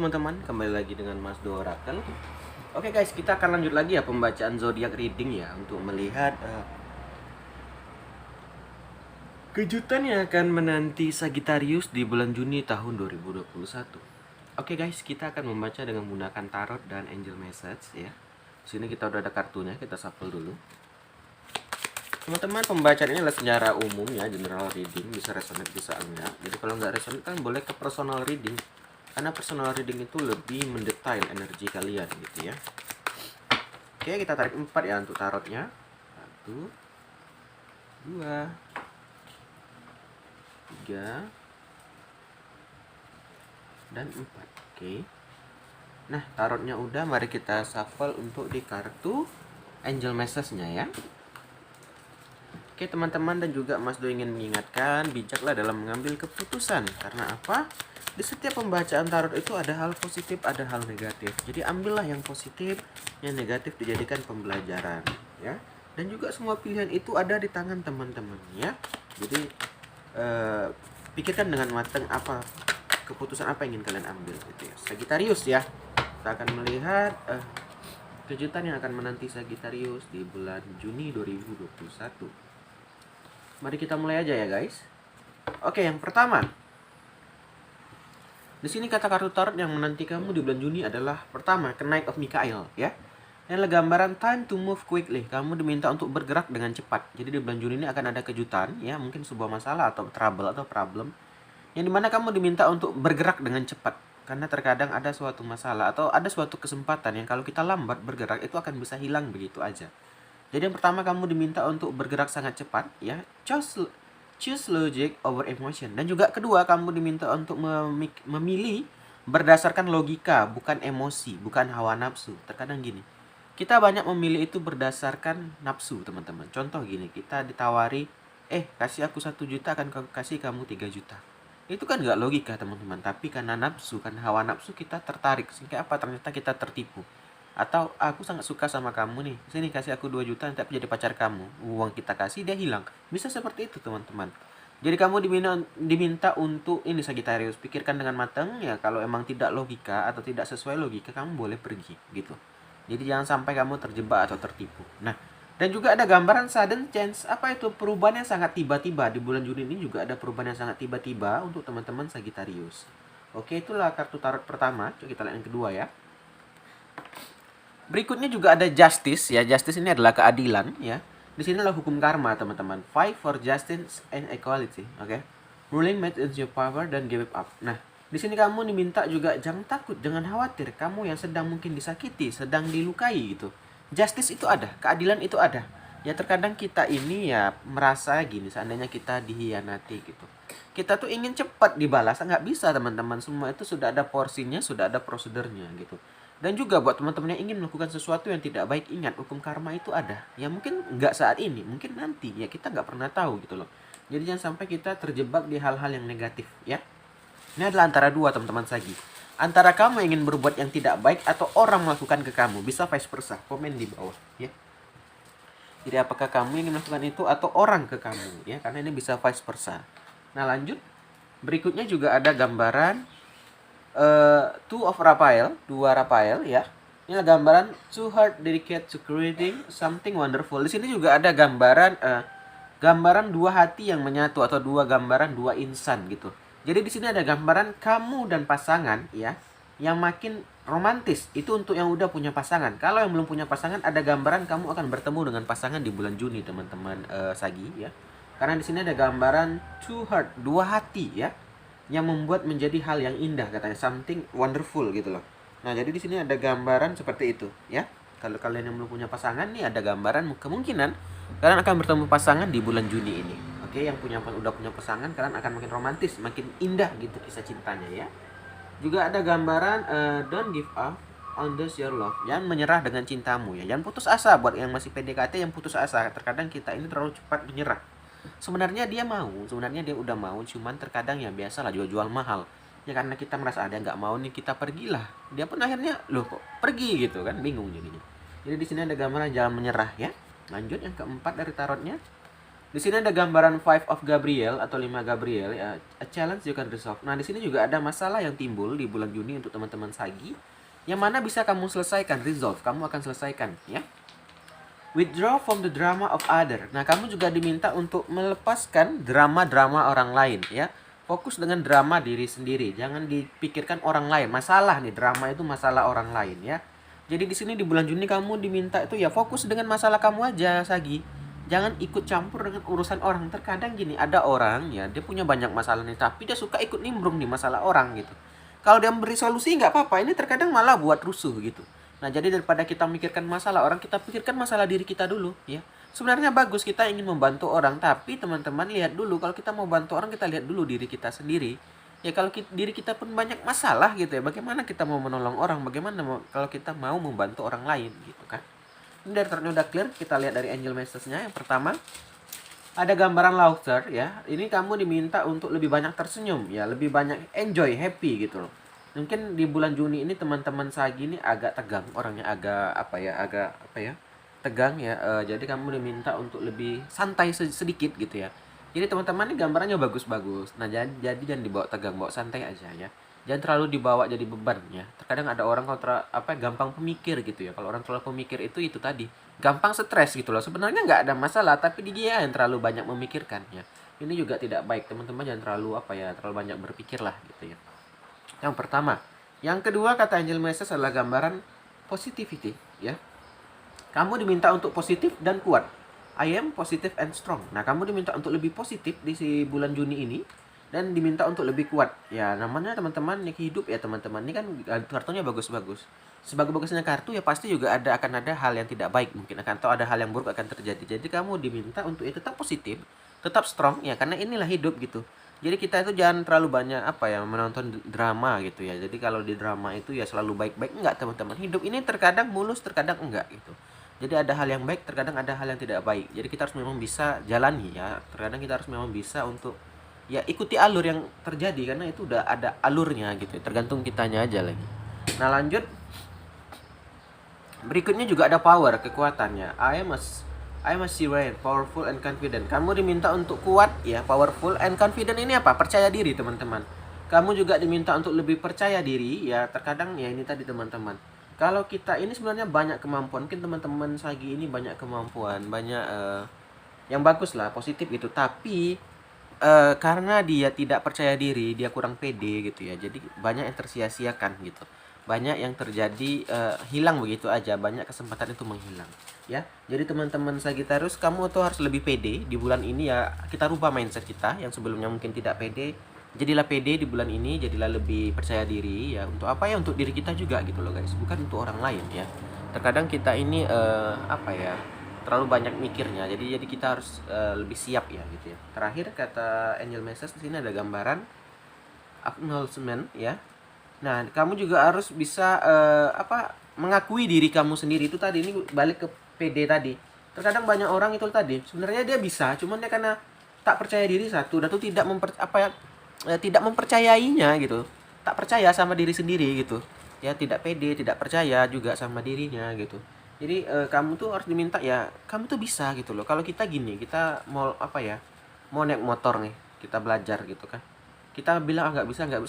teman-teman, kembali lagi dengan Mas Do Oracle. Oke guys, kita akan lanjut lagi ya pembacaan zodiak reading ya untuk melihat kejutan yang akan menanti Sagittarius di bulan Juni tahun 2021. Oke guys, kita akan membaca dengan menggunakan tarot dan angel message ya. Di sini kita udah ada kartunya, kita shuffle dulu. Teman-teman, pembacaan ini adalah secara umum ya, general reading, bisa resonate bisa enggak. Jadi kalau nggak resonate kan boleh ke personal reading. Karena personal reading itu lebih mendetail energi kalian gitu ya. Oke, kita tarik 4 ya untuk tarotnya. 1, 2, 3, dan 4. Oke. Nah, tarotnya udah, mari kita shuffle untuk di kartu angel message-nya ya. Oke teman-teman, dan juga Mas Do ingin mengingatkan, bijaklah dalam mengambil keputusan. Karena apa? Di setiap pembacaan tarot itu ada hal positif, ada hal negatif. Jadi ambillah yang positif, yang negatif dijadikan pembelajaran ya. Dan juga semua pilihan itu ada di tangan teman-teman ya. Jadi pikirkan dengan matang apa keputusan apa yang ingin kalian ambil gitu ya. Sagittarius ya. Kita akan melihat kejutan yang akan menanti Sagittarius di bulan Juni 2021. Mari kita mulai aja ya guys. Oke, yang pertama. Di sini kata kartu tarot yang menanti kamu di bulan Juni adalah pertama, Knight of Mikhail ya. Ini adalah gambaran time to move quickly. Kamu diminta untuk bergerak dengan cepat. Jadi di bulan Juni ini akan ada kejutan ya, mungkin sebuah masalah atau trouble atau problem yang dimana kamu diminta untuk bergerak dengan cepat. Karena terkadang ada suatu masalah atau ada suatu kesempatan yang kalau kita lambat bergerak itu akan bisa hilang begitu aja. Jadi yang pertama, kamu diminta untuk bergerak sangat cepat ya. Choose logic over emotion. Dan juga kedua, kamu diminta untuk memilih berdasarkan logika, bukan emosi, bukan hawa nafsu. Terkadang gini, kita banyak memilih itu berdasarkan nafsu teman-teman. Contoh gini, kita ditawari, kasih aku 1 juta akan kasih kamu 3 juta. Itu kan nggak logika teman-teman. Tapi karena nafsu, karena hawa nafsu kita tertarik. Sehingga apa? Ternyata kita tertipu. Atau aku sangat suka sama kamu nih, sini kasih aku 2 juta nanti aku jadi pacar kamu. Uang kita kasih, dia hilang. Bisa seperti itu teman-teman. Jadi kamu diminta untuk ini Sagittarius, pikirkan dengan matang ya. Kalau emang tidak logika atau tidak sesuai logika, kamu boleh pergi gitu. Jadi jangan sampai kamu terjebak atau tertipu. Nah, dan juga ada gambaran sudden change. Apa itu? Perubahan yang sangat tiba-tiba. Di bulan Juni ini juga ada perubahan yang sangat tiba-tiba untuk teman-teman Sagittarius. Oke, itulah kartu tarot pertama. Coba kita lihat yang kedua ya. Berikutnya juga ada justice ya. Justice ini adalah keadilan ya. Di sini adalah hukum karma teman-teman. Fight for justice and equality. Oke. Ruling might is your power dan give it up. Nah, di sini kamu diminta juga jangan takut, jangan khawatir. Kamu yang sedang mungkin disakiti, sedang dilukai gitu. Justice itu ada, keadilan itu ada. Ya terkadang kita ini ya merasa gini, seandainya kita dihianati gitu. Kita tuh ingin cepat dibalas, nggak bisa teman-teman. Semua itu sudah ada porsinya, sudah ada prosedurnya gitu. Dan juga buat teman-teman yang ingin melakukan sesuatu yang tidak baik, ingat hukum karma itu ada. Ya mungkin nggak saat ini, mungkin nanti. Ya kita nggak pernah tahu gitu loh. Jadi jangan sampai kita terjebak di hal-hal yang negatif ya. Ini adalah antara dua teman-teman Sagi. Antara kamu ingin berbuat yang tidak baik atau orang melakukan ke kamu. Bisa vice versa. Komen di bawah ya. Jadi apakah kamu ingin melakukan itu atau orang ke kamu ya. Karena ini bisa vice versa. Nah lanjut. Berikutnya juga ada gambaran Two of Raphael, 2 Raphael ya. Ini adalah gambaran two heart dedicated to creating something wonderful. Di sini juga ada gambaran 2 hati yang menyatu atau gambaran 2 insan gitu. Jadi di sini ada gambaran kamu dan pasangan ya, yang makin romantis. Itu untuk yang udah punya pasangan. Kalau yang belum punya pasangan, ada gambaran kamu akan bertemu dengan pasangan di bulan Juni teman-teman Sagi ya. Karena di sini ada gambaran two heart, 2 hati ya, yang membuat menjadi hal yang indah katanya, something wonderful gitu loh. Nah, jadi di sini ada gambaran seperti itu ya. Kalau kalian yang belum punya pasangan nih, ada gambaran kemungkinan kalian akan bertemu pasangan di bulan Juni ini. Oke, yang udah punya pasangan, kalian akan makin romantis, makin indah gitu kisah cintanya ya. Juga ada gambaran don't give up on this your love. Jangan menyerah dengan cintamu ya. Jangan putus asa buat yang masih PDKT, yang putus asa. Terkadang kita ini terlalu cepat menyerah. Sebenarnya dia udah mau, cuman terkadang ya biasalah jual mahal. Ya karena kita merasa ada nggak mau nih, kita pergilah. Dia pun akhirnya loh kok pergi gitu kan, bingung jadinya. Jadi di sini ada gambaran jangan menyerah ya. Lanjut yang keempat dari tarotnya. Di sini ada gambaran Five of Gabriel atau 5 Gabriel ya, a challenge you can resolve. Nah, di sini juga ada masalah yang timbul di bulan Juni untuk teman-teman Sagi yang mana bisa kamu selesaikan, resolve, kamu akan selesaikan ya. Withdraw from the drama of other. Nah, kamu juga diminta untuk melepaskan drama-drama orang lain ya. Fokus dengan drama diri sendiri, jangan dipikirkan orang lain. Masalah nih, drama itu masalah orang lain ya. Jadi di sini di bulan Juni kamu diminta itu ya fokus dengan masalah kamu aja, Sagi. Jangan ikut campur dengan urusan orang. Terkadang gini, ada orang ya, dia punya banyak masalah nih, tapi dia suka ikut nimbrung di masalah orang gitu. Kalau dia memberi solusi nggak apa-apa, ini terkadang malah buat rusuh gitu. Nah, jadi daripada kita mikirkan masalah orang, kita pikirkan masalah diri kita dulu ya. Sebenarnya bagus kita ingin membantu orang, tapi teman-teman lihat dulu, kalau kita mau bantu orang, kita lihat dulu diri kita sendiri. Ya kalau diri kita pun banyak masalah gitu ya, bagaimana kita mau menolong orang, bagaimana kalau kita mau membantu orang lain gitu kan. Ini dari kartunya udah clear, kita lihat dari angel message-nya. Yang pertama, ada gambaran laughter ya. Ini kamu diminta untuk lebih banyak tersenyum ya, lebih banyak enjoy, happy gitu loh. Mungkin di bulan Juni ini teman-teman Sagi ini agak tegang, orangnya agak apa ya? Tegang ya. Jadi kamu diminta untuk lebih santai sedikit gitu ya. Jadi teman-teman ini gambarannya bagus-bagus. Nah, jadi jangan dibawa tegang, bawa santai aja ya. Jangan terlalu dibawa jadi beban ya. Terkadang ada orang kalau gampang pemikir gitu ya. Kalau orang terlalu pemikir itu tadi gampang stres gitu loh. Sebenarnya nggak ada masalah, tapi dia yang terlalu banyak memikirkan ya. Ini juga tidak baik, teman-teman jangan terlalu terlalu banyak berpikir lah gitu ya. Yang pertama. Yang kedua, kata angel message adalah gambaran positivity ya. Kamu diminta untuk positif dan kuat. I am positive and strong. Nah, kamu diminta untuk lebih positif di bulan Juni ini dan diminta untuk lebih kuat. Ya, namanya teman-teman nih hidup ya teman-teman. Ini kan kartunya bagus-bagus. Sebagus-bagusnya kartu ya pasti juga akan ada hal yang tidak baik mungkin atau ada hal yang buruk akan terjadi. Jadi kamu diminta untuk tetap positif, tetap strong ya, karena inilah hidup gitu. Jadi kita itu jangan terlalu banyak menonton drama gitu ya. Jadi kalau di drama itu ya selalu baik-baik, enggak teman-teman. Hidup ini terkadang mulus, terkadang enggak gitu. Jadi ada hal yang baik, terkadang ada hal yang tidak baik. Jadi kita harus memang bisa jalani ya. Terkadang kita harus memang bisa untuk ya ikuti alur yang terjadi, karena itu udah ada alurnya gitu. Tergantung kitanya aja lagi. Nah, lanjut. Berikutnya juga ada power, kekuatannya. I am a siren, powerful and confident. Kamu diminta untuk kuat ya, powerful and confident. Ini apa? Percaya diri, teman-teman. Kamu juga diminta untuk lebih percaya diri ya. Terkadang ya ini tadi teman-teman. Kalau kita ini sebenarnya banyak kemampuan, mungkin teman-teman Sagi ini banyak kemampuan, banyak yang bagus lah, positif gitu. Tapi karena dia tidak percaya diri, dia kurang pede gitu ya. Jadi banyak yang tersia-siakan gitu. Banyak yang terjadi hilang begitu aja, banyak kesempatan itu menghilang ya. Jadi teman-teman Sagittarius, kamu tuh harus lebih pede di bulan ini ya. Kita rubah mindset kita yang sebelumnya mungkin tidak pede. Jadilah pede di bulan ini, jadilah lebih percaya diri ya. Untuk apa ya? Untuk diri kita juga gitu loh guys, bukan untuk orang lain ya. Terkadang kita ini terlalu banyak mikirnya. Jadi kita harus lebih siap ya gitu ya. Terakhir kata angel message di sini ada gambaran acknowledgement ya. Nah, kamu juga harus bisa mengakui diri kamu sendiri. Itu tadi, ini balik ke PD tadi. Terkadang banyak orang itu tadi sebenarnya dia bisa, cuman dia karena tak percaya diri satu, dan tuh tidak tidak mempercayainya gitu. Tak percaya sama diri sendiri gitu. Ya, tidak pede, tidak percaya juga sama dirinya gitu. Jadi kamu tuh harus diminta ya, kamu tuh bisa gitu loh. Kalau kita gini, kita mau mau naik motor nih, kita belajar gitu kan. Kita bilang nggak bisa, ya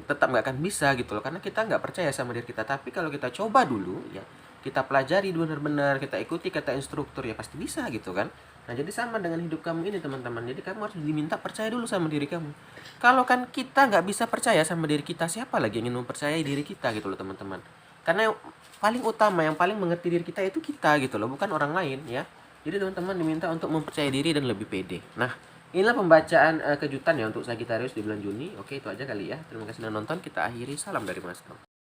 tetap nggak akan bisa gitu loh, karena kita nggak percaya sama diri kita. Tapi kalau kita coba dulu ya, kita pelajari benar-benar, kita ikuti kata instruktur ya pasti bisa gitu kan. Nah, jadi sama dengan hidup kamu ini teman-teman. Jadi kamu harus diminta percaya dulu sama diri kamu. Kalau kan kita nggak bisa percaya sama diri kita, siapa lagi yang ingin mempercayai diri kita gitu loh teman-teman. Karena yang paling utama, yang paling mengerti diri kita itu kita gitu loh, bukan orang lain ya. Jadi teman-teman diminta untuk mempercayai diri dan lebih pede. Nah, inilah pembacaan kejutan ya untuk Sagittarius di bulan Juni. Oke, itu aja kali ya. Terima kasih sudah nonton. Kita akhiri. Salam dari Mas Tom.